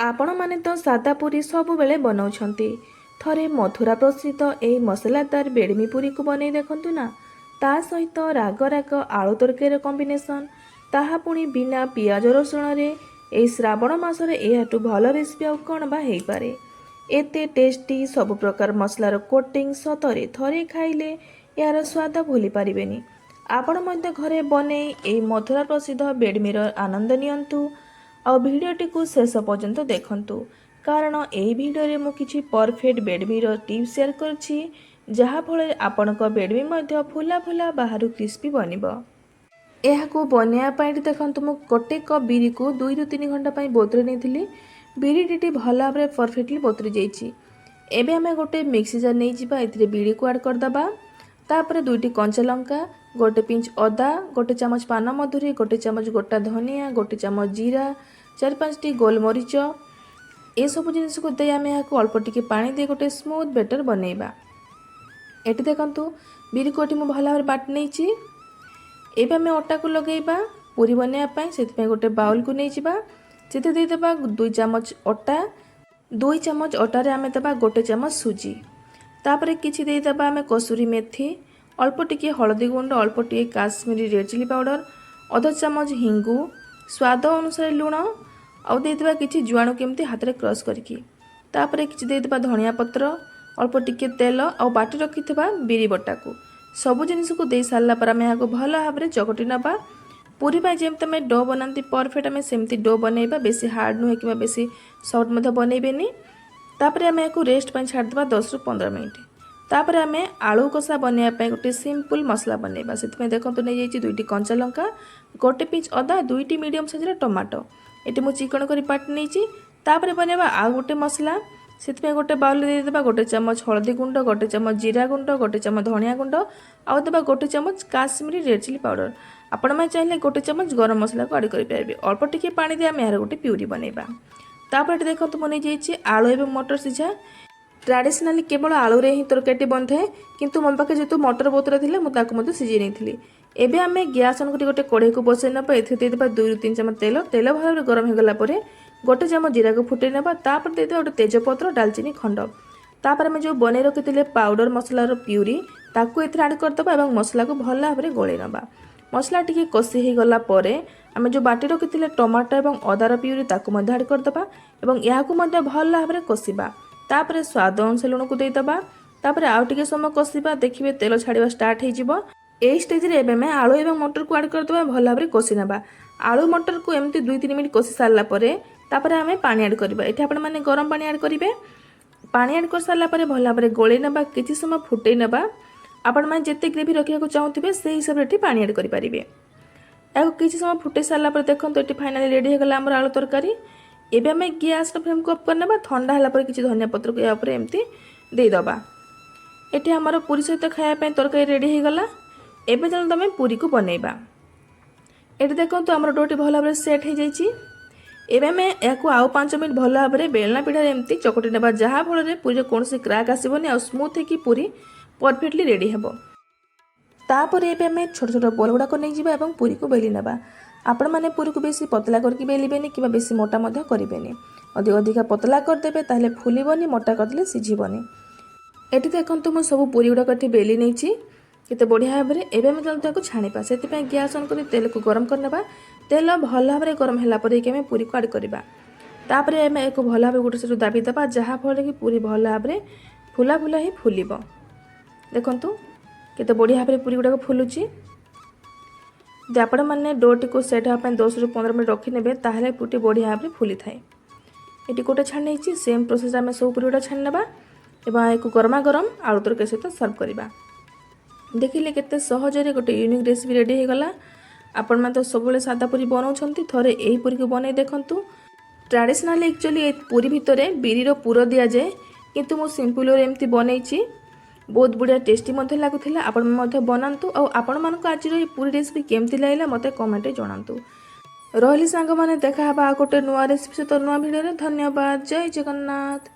आपण माने तो सादा पूरी सब बेले बनाउछंती। थरे मथुरा प्रसिद्ध एही मसलादार बेडमी पूरी को बनै देखंतु ना। ता सहित राग राग आलू तरकारी कॉम्बिनेशन ताहा पुणी बिना पियाज रसुण रे एही श्रावण मासरे एहाटू भल रेसिपी आउ कौन बा हेई पारे। एते टेस्टी सब प्रकार मसलार कोटिंग सतरे थरे खाइले यार स्वाद भूली पारिबेनी। आपण मध्य घरे बनै एही मथुरा प्रसिद्ध बेडमीर आनंद नियंतु। आ भिडियोटी को शेष पर्यंत देखंतु कारण एही भिडियो मु किछि परफेक्ट बेडमीर टिप शेयर करछि जहा फल आपणक बेडमी मध्य फुला फुला बाहरु क्रिस्पी बनिबो। एहाकू बनिया पाई देखंतु मु गोटे कप बिरी को 2 ରୁ 3 घंटा पाई बोतरे नेथिली। बिरीटी भल भाव परफेक्टली बोतरी जाइछि। एबे हमें गोटे मिक्सी जार नै जिबा एथिरे बिरी को ऐड कर दबा। तापरे 2टी कंचा लंका, गोटे पिंच अदा, गोटे चमच पान मधुरी, गोटे चमच गोटा धनिया, गोटे चमच जीरा, 4-5टी गोलमरीच ए सब जिनिस को दे आमे याको अल्प टिके पानी दे गोटे स्मूथ बेटर बनैबा। एटी देखंतु बिरी कोटी मु भल भाव बाट नैछि। एबे हमें अटा को लगेबा पूरी बनैया पई सेति गोटे बाउल को नै जिबा। सेते दे देबा 2 चमच अटा। 2 चमच अटा रे आमे देबा गोटे चमच सुजी। तापरे किछि दे देबा आमे कसूरी मेथी, अल्प टिके हळदी गुंड, अल्प टिके काश्मीरी रेड चिली पाउडर, आधा चमच हिंगू, स्वाद अनुसार लुण आउ दे देबा किछि जुआणु केमती हाथ रे क्रश करकी। तापरे किछि दे देबा धनिया पत्र, अल्प टिके तेल आउ बाटी रखिथिबा बिरी बटा को सब जिनिस को दे सारला पर आमे याको भल भाबरे चकटी नबा। पूरी पाई जेमते में डो बनाती परफेक्ट आमे सेमती डो बनैबा। बेसी हार्ड नुहे कि बेसी सॉफ्ट मध्य बनैबेनी। तापरे आमे याको रेस्ट पाई छाड़ देबा 10 ରୁ 15 मिनिट। तापरे आमे आलू कषा बनैया पाई गोटे सिंपल मसला बनैबा। सेति में देखंतु नै जाईची 2टी कंचा लंका, गोटे पिंच अदा, 2टी मीडियम साइज रे टमाटो एटी मु चिकन करी पाट नैची। तापरे बनैबा आ गोटे मसला। सेति में गोटे बाउल दे देबा गोटे चमच हळदी गुंड, गोटे चमच जीरा गुंड, गोटे चमच धनिया गुंड आउ देबा गोटे चमच काश्मीरी रेड चिली पाउडर। आपण में चाहिले गोटे चमच गरम मसला को ऐड करि पाइबे। अल्प टिके पानी दे आमे यार गोटे प्यूरी बनैबा। तापर देखंतु मु नै जाईची आलू एवं मटर सिझा। ट्रेडिशनली केवल आलू रे ही तरकारीटी बनथे किंतु मम पाखे जेतु मटर बोतरा थिले मु ताको मते सिझी नैथिली। एबे आमे गैस ऑन करी गोटे कढ़ाई को बसै नबा। एथे दे देबा 2 ରୁ 3 चमच तेल। तेल भल भाबरे गरम हे गला परे गोटे चमच जीरा को फुटै नबा। तापर दे देबा गोटे तेजपत्र, दालचीनी खंड। तापर हम जो बनै रखिथिले पाउडर मसला रो प्यूरी ताको एथे ऐड कर दबा एवं मसला को भल भाबरे गोलै नबा। मसला टिके कषि हे गला परे आमे जो बाटी रखिथिले टमाटो एवं अदार प्यूरी ताको मध्य ऐड कर दबा एवं याकू मध्य भल भाबरे कषिबा। तापरे स्वाद अनुसार लुण को दे दबा। तापरे आउ टिके समय कषिबा। देखिबे तेल छाड़िबा स्टार्ट हे जिवो। एई स्टेज रे एबे मैं आलू एवं मटर को ऐड कर दबा भल भाबरे कषि नबा। आलू मटर को एमती 2-3 मिनिट कषि सारला परे तापरे आमे पानी ऐड करबा। एठी आपण माने गरम पानी ऐड करिवे। पानी ऐड कर सारला परे भल भाबरे गोलै नबा। किछि समय फुटै नबा। आपण माने जेते ग्रेवी रखिया को चाहुथिबे सेही हिसाब रे एठी पानी ऐड करि परिबे। याको किछि समय फुटै सारला परे देखंतु एठी फाइनली रेडी हे गला हमर आलू तरकारी। एबे हमें गैस फ्लेम को अफ करना। ठंडा हला पर किछि धनिया पत्र को या ऊपर एमती दे दबा। एठी हमर पूरी सहित खाया पे तरकारी रेडी हे गला। एबे चल तमे पूरी को बनैबा। एठी देखंतु हमर डोटी भल भाबरे सेट हे जाईची। एबे मैं याको आउ 5 मिनिट भल भाबरे बेलना पिठा रे एमती चकटी नेबा जहा फल रे पूरी कोनसी क्रैक आसीबोनी आ स्मूथ हे की पूरी परफेक्टली रेडी हेबो। तापर एबे मैं छोट छोट बोल गुडा को नै जिबा एवं पूरी को बेली नबा। आपण माने पूरी को बेसी पतला करके बेलिबेनी कि बेसी मोटा मध्य करिबेनी। अधिका पतला कर देबे ताहले फुलिबोनी, मोटा करदेले सिझिबोनी। एठी देखंतु मु सब पूरी गुडा कठी बेली नैची केते बढ़िया भाबरे। एबे मैं जल्दी ताको छाणीबा। सेति पे गैस ऑन करी तेल को गरम करनबा। तेल भल भाबरे गरम हला परे कि मैं पूरी को ऐड करबा। तापरे मैं एको भल भाबरे गुटे सेटु दाबी दबा जहा फल कि पूरी भल भाबरे फुला फुला ही फुलिबो। देखंतु केते बढ़िया भाबरे पूरी गुडा को फुलुची। जे आपण माने डोटी को सेट हा पे 10 ରୁ 15 मिनिट रखि नेबे ताहले पूरी बढ़िया भाबरे फुली थाए। एटी कोटे छान नैची सेम प्रोसेस आमे सब पूरी गुडा छान नबा एबा एको गरमा गरम आलू तरकारी सहित सर्व करबा। देखिले केते सहज रे गोटे यूनिक रेसिपी रेडी हे गला। आपण माने तो सब बेले सादा पूरी बनाउछंती थरे एही पूरी को बनै देखंतु। ट्रेडिशनली एक्चुअली ए पूरी भितरे बिरी रो पुर दिया जाय किंतु मु सिंपल रे एमती बनैची। बहुत बढ़िया टेस्टी मध्य लागुथिला। आपण मध्य बनांतु और आपण मानको आज रो पूरी रेसिपी केमती लागला मते कमेंट रे जणांतु। रहली सांग माने देखा हबा गोटे नुवा रेसिपी सहित नुवा वीडियो रे। धन्यवाद। जय जगन्नाथ।